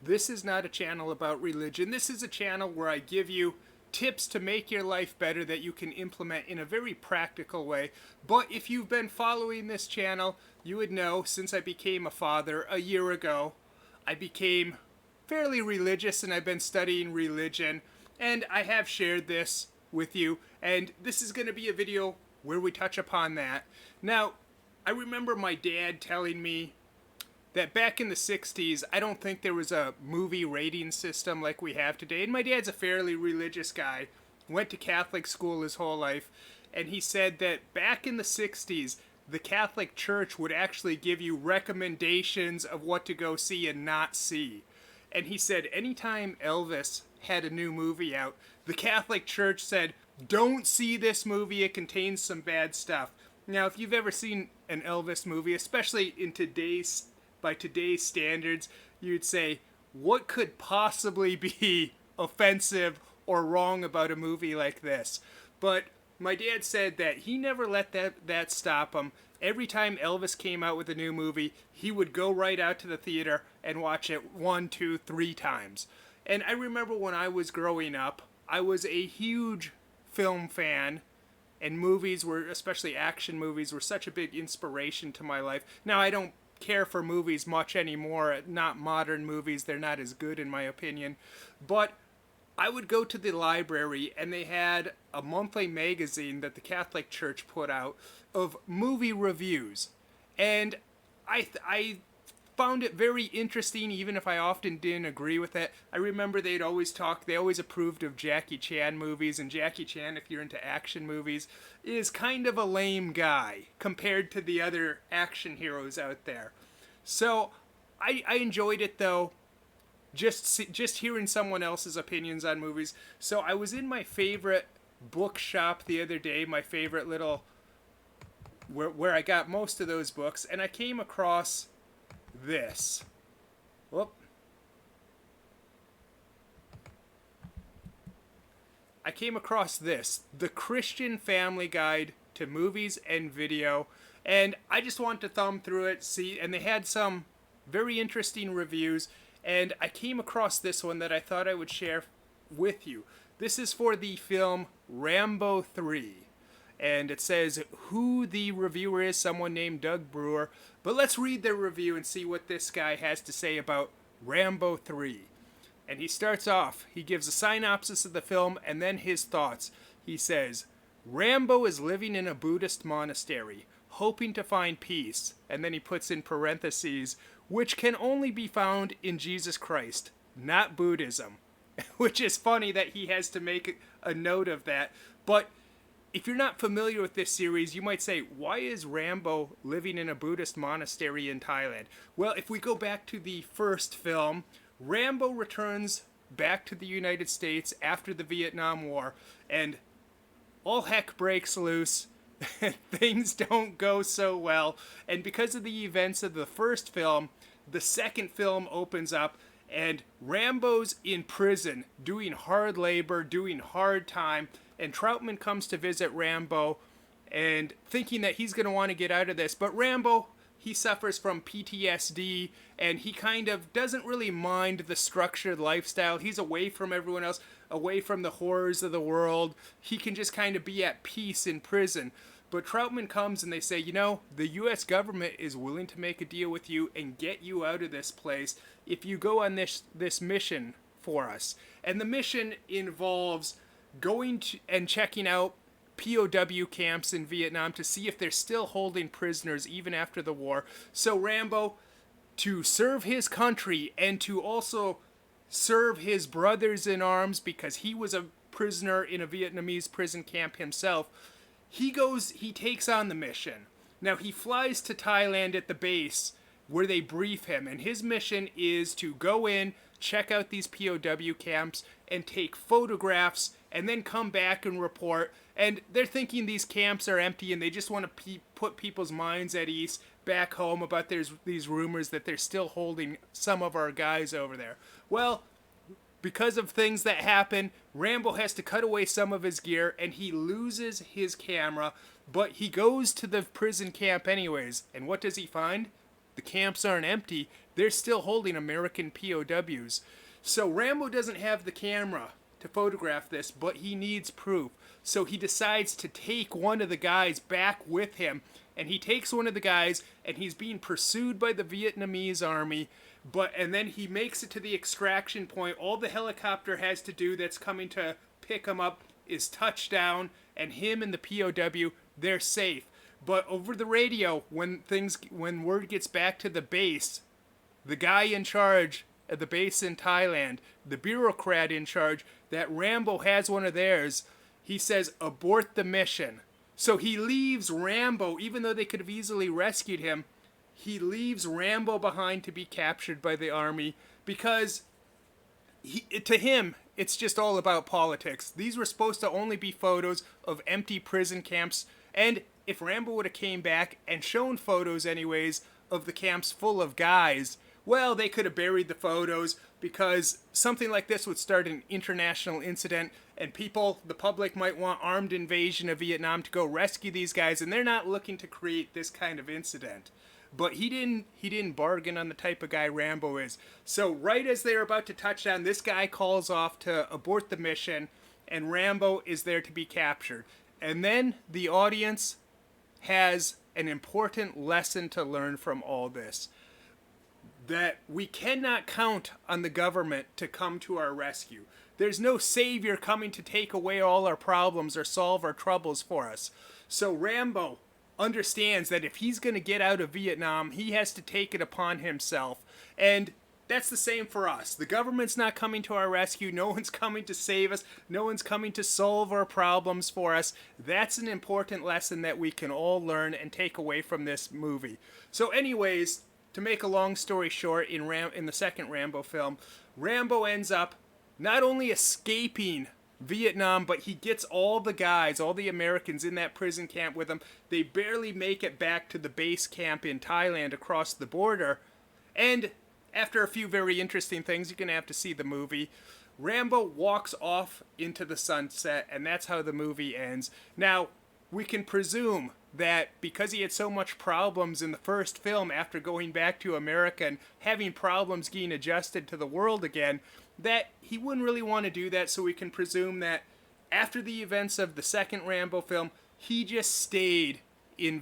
This is not a channel about religion. This is a channel where I give you tips to make your life better that you can implement in a very practical way. But if you've been following this channel, you would know since I became a father a year ago, I became fairly religious and I've been studying religion. And I have shared this with you. And this is going to be a video where we touch upon that. Now, I remember my dad telling me that back in the 60s, I don't think there was a movie rating system like we have today. And my dad's a fairly religious guy, went to Catholic school his whole life, and he said that back in the 60s, the Catholic Church would actually give you recommendations of what to go see and not see. And he said anytime Elvis had a new movie out, the Catholic Church said, don't see this movie, it contains some bad stuff. Now, if you've ever seen an Elvis movie, especially in by today's standards, you'd say, what could possibly be offensive or wrong about a movie like this? But my dad said that he never let that stop him. Every time Elvis came out with a new movie, he would go right out to the theater and watch it 1, 2, 3 times. And I remember when I was growing up, I was a huge film fan, and movies were, especially action movies, were such a big inspiration to my life. Now, I don't care for movies much anymore, not modern movies, they're not as good in my opinion, but I would go to the library and they had a monthly magazine that the Catholic Church put out of movie reviews, and I found it very interesting, even if I often didn't agree with it. I remember they always approved of Jackie Chan movies, and Jackie Chan, if you're into action movies, is kind of a lame guy compared to the other action heroes out there. So I enjoyed it though, just hearing someone else's opinions on movies. So I was in my favorite bookshop the other day, my favorite little, where I got most of those books, and I came across this. Whoop. I came across this, The Christian Family Guide to Movies and Video, and I just wanted to thumb through it, see, and they had some very interesting reviews, and I came across this one that I thought I would share with you. This is for the film Rambo III. And it says who the reviewer is, someone named Doug Brewer. But let's read their review and see what this guy has to say about Rambo 3. And he starts off, he gives a synopsis of the film and then his thoughts. He says, Rambo is living in a Buddhist monastery, hoping to find peace. And then he puts in parentheses, which can only be found in Jesus Christ, not Buddhism. Which is funny that he has to make a note of that. But if you're not familiar with this series, you might say, why is Rambo living in a Buddhist monastery in Thailand? Well, if we go back to the first film, Rambo returns back to the United States after the Vietnam War, and all heck breaks loose. Things don't go so well, and because of the events of the first film, the second film opens up, and Rambo's in prison, doing hard labor, doing hard time, and Troutman comes to visit Rambo and thinking that he's going to want to get out of this. But Rambo, he suffers from PTSD and he kind of doesn't really mind the structured lifestyle. He's away from everyone else, away from the horrors of the world. He can just kind of be at peace in prison. But Troutman comes and they say, you know, the U.S. government is willing to make a deal with you and get you out of this place if you go on this mission for us. And the mission involves going to and checking out POW camps in Vietnam to see if they're still holding prisoners even after the war. So Rambo, to serve his country and to also serve his brothers in arms, because he was a prisoner in a Vietnamese prison camp himself, he takes on the mission. Now he flies to Thailand at the base where they brief him, and his mission is to go in, check out these POW camps, and take photographs, and then come back and report. And they're thinking these camps are empty, and they just want to put people's minds at ease back home about these rumors that they're still holding some of our guys over there. Well, because of things that happen, Rambo has to cut away some of his gear, and he loses his camera, but he goes to the prison camp anyways. And what does he find? the camps aren't empty. They're still holding American POWs. So Rambo doesn't have the camera to photograph this, but he needs proof. So he decides to take one of the guys back with him, and he takes one of the guys, and he's being pursued by the Vietnamese army. And then he makes it to the extraction point. All the helicopter has to do that's coming to pick him up is touchdown, and him and the POW, they're safe. But over the radio, when word gets back to the base, the guy in charge at the base in Thailand, the bureaucrat in charge, that Rambo has one of theirs, he says, abort the mission. So he leaves Rambo, even though they could have easily rescued him, he leaves Rambo behind to be captured by the army because to him, it's just all about politics. These were supposed to only be photos of empty prison camps, and if Rambo would have came back and shown photos anyways of the camps full of guys, well, they could have buried the photos because something like this would start an international incident and the public might want armed invasion of Vietnam to go rescue these guys, and they're not looking to create this kind of incident. But he didn't bargain on the type of guy Rambo is. So right as they're about to touch down, this guy calls off to abort the mission, and Rambo is there to be captured. And then the audience has an important lesson to learn from all this. That we cannot count on the government to come to our rescue. There's no savior coming to take away all our problems or solve our troubles for us. So Rambo understands that if he's going to get out of Vietnam, he has to take it upon himself. And that's the same for us. The government's not coming to our rescue. No one's coming to save us. No one's coming to solve our problems for us. That's an important lesson that we can all learn and take away from this movie. So anyways, to make a long story short, in the second Rambo film, Rambo ends up not only escaping Vietnam, but he gets all the guys, all the Americans in that prison camp with him. They barely make it back to the base camp in Thailand across the border. And after a few very interesting things, you're going to have to see the movie, Rambo walks off into the sunset, and that's how the movie ends. Now, we can presume that because he had so much problems in the first film after going back to America and having problems getting adjusted to the world again, that he wouldn't really want to do that, so we can presume that after the events of the second Rambo film, he just stayed in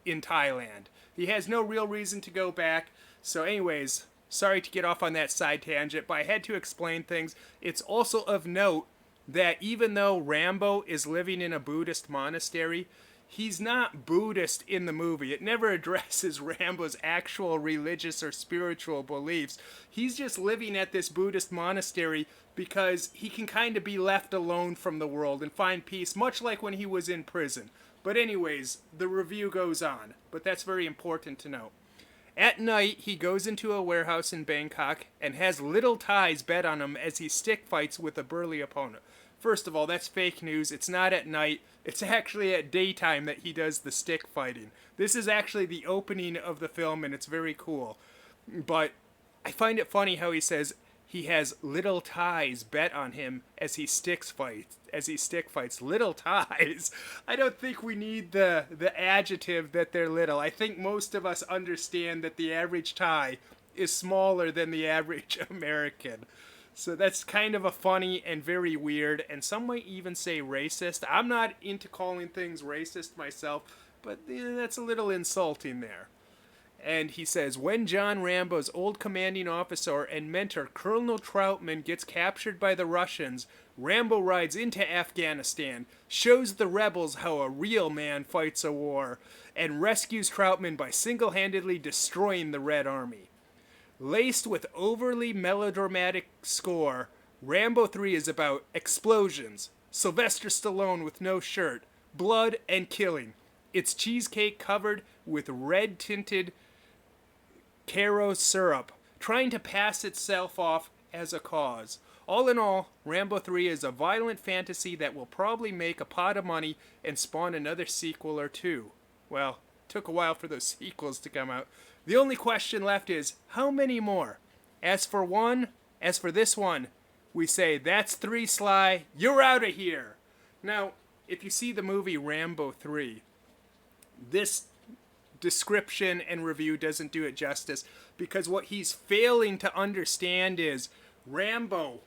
Thailand. He has no real reason to go back. So anyways, sorry to get off on that side tangent, but I had to explain things. It's also of note that even though Rambo is living in a Buddhist monastery, he's not Buddhist in the movie. It never addresses Rambo's actual religious or spiritual beliefs. He's just living at this Buddhist monastery because he can kind of be left alone from the world and find peace, much like when he was in prison. But anyways, the review goes on, but that's very important to know. At night, he goes into a warehouse in Bangkok and has little ties bet on him as he stick fights with a burly opponent. First of all, that's fake news. It's not at night. It's actually at daytime that he does the stick fighting. This is actually the opening of the film, and it's very cool. But I find it funny how he says he has little ties bet on him as he stick fights. Little ties. I don't think we need the adjective that they're little. I think most of us understand that the average tie is smaller than the average American. So that's kind of a funny and very weird, and some might even say racist. I'm not into calling things racist myself, but that's a little insulting there. And he says, when John Rambo's old commanding officer and mentor, Colonel Troutman, gets captured by the Russians, Rambo rides into Afghanistan, shows the rebels how a real man fights a war, and rescues Troutman by single-handedly destroying the Red Army. Laced with overly melodramatic score, Rambo 3 is about explosions, Sylvester Stallone with no shirt, blood, and killing. It's cheesecake covered with red-tinted Caro syrup, trying to pass itself off as a cause. All in all, Rambo 3 is a violent fantasy that will probably make a pot of money and spawn another sequel or two. Well, it took a while for those sequels to come out. The only question left is, how many more? As for this one, we say, that's 3, Sly, you're out of here. Now, if you see the movie Rambo 3, this description and review doesn't do it justice, because what he's failing to understand is Rambo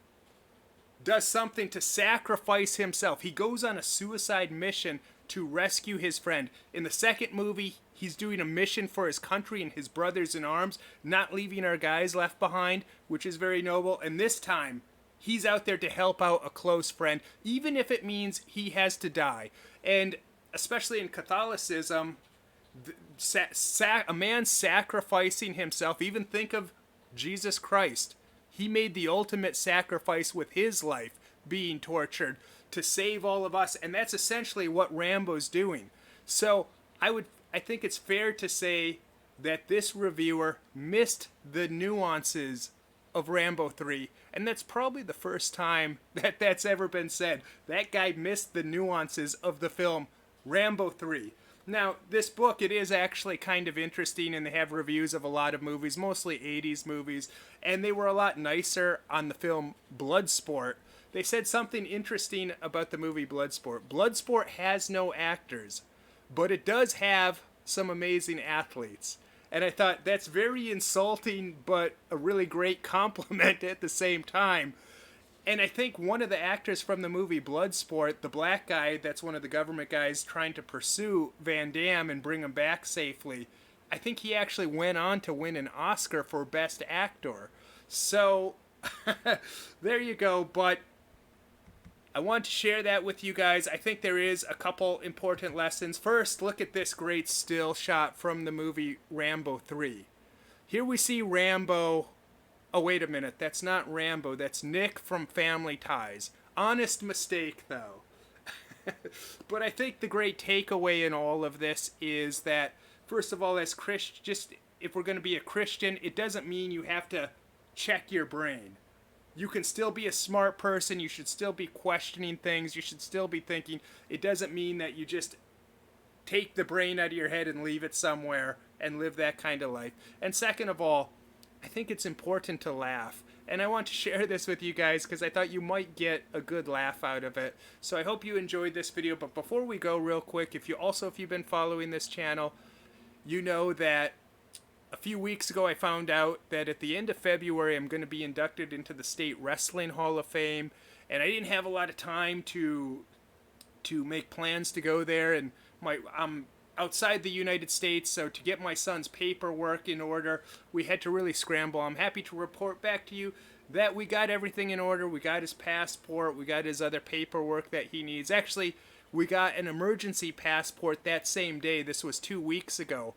does something to sacrifice himself. He goes on a suicide mission to rescue his friend. In the second movie, he's doing a mission for his country and his brothers in arms, not leaving our guys left behind, which is very noble. And this time, he's out there to help out a close friend, even if it means he has to die. And especially in Catholicism, a man sacrificing himself, even think of Jesus Christ. He made the ultimate sacrifice with his life being tortured to save all of us, and that's essentially what Rambo's doing. So I think it's fair to say that this reviewer missed the nuances of Rambo 3, and that's probably the first time that that's ever been said. That guy missed the nuances of the film Rambo 3. Now, this book, it is actually kind of interesting, and they have reviews of a lot of movies, mostly 80s movies, and they were a lot nicer on the film Bloodsport. They said something interesting about the movie Bloodsport. Bloodsport has no actors, but it does have some amazing athletes. And I thought that's very insulting, but a really great compliment at the same time. And I think one of the actors from the movie Bloodsport, the black guy that's one of the government guys trying to pursue Van Damme and bring him back safely, I think he actually went on to win an Oscar for Best Actor. So, there you go. But I want to share that with you guys. I think there is a couple important lessons. First, look at this great still shot from the movie Rambo 3. Here we see Rambo. Oh, wait a minute. That's not Rambo. That's Nick from Family Ties. Honest mistake, though. But I think the great takeaway in all of this is that, first of all, as Christian, just if we're going to be a Christian, it doesn't mean you have to check your brain. You can still be a smart person. You should still be questioning things. You should still be thinking. It doesn't mean that you just take the brain out of your head and leave it somewhere and live that kind of life. And second of all, I think it's important to laugh. And I want to share this with you guys because I thought you might get a good laugh out of it. So I hope you enjoyed this video. But before we go, real quick, if you've been following this channel, you know that a few weeks ago I found out that at the end of February I'm going to be inducted into the State Wrestling Hall of Fame. And I didn't have a lot of time to make plans to go there. And I'm outside the United States, so to get my son's paperwork in order, we had to really scramble. I'm happy to report back to you that we got everything in order. We got his passport, we got his other paperwork that he needs. Actually, we got an emergency passport that same day. This was 2 weeks ago.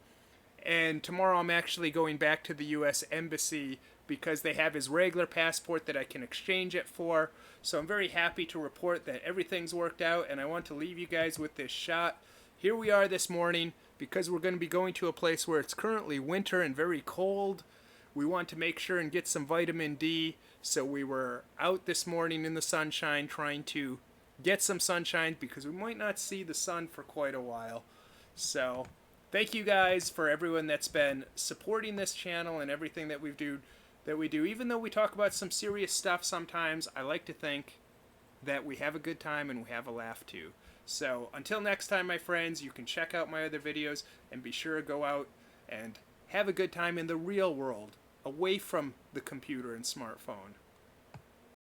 And tomorrow I'm actually going back to the U.S. Embassy because they have his regular passport that I can exchange it for. So I'm very happy to report that everything's worked out, and I want to leave you guys with this shot. Here we are this morning because we're going to be going to a place where it's currently winter and very cold. We want to make sure and get some vitamin D, so we were out this morning in the sunshine trying to get some sunshine because we might not see the sun for quite a while. So thank you guys for everyone that's been supporting this channel and everything that we do. Even though we talk about some serious stuff sometimes, I like to think that we have a good time and we have a laugh too. So until next time, my friends, you can check out my other videos and be sure to go out and have a good time in the real world, away from the computer and smartphone.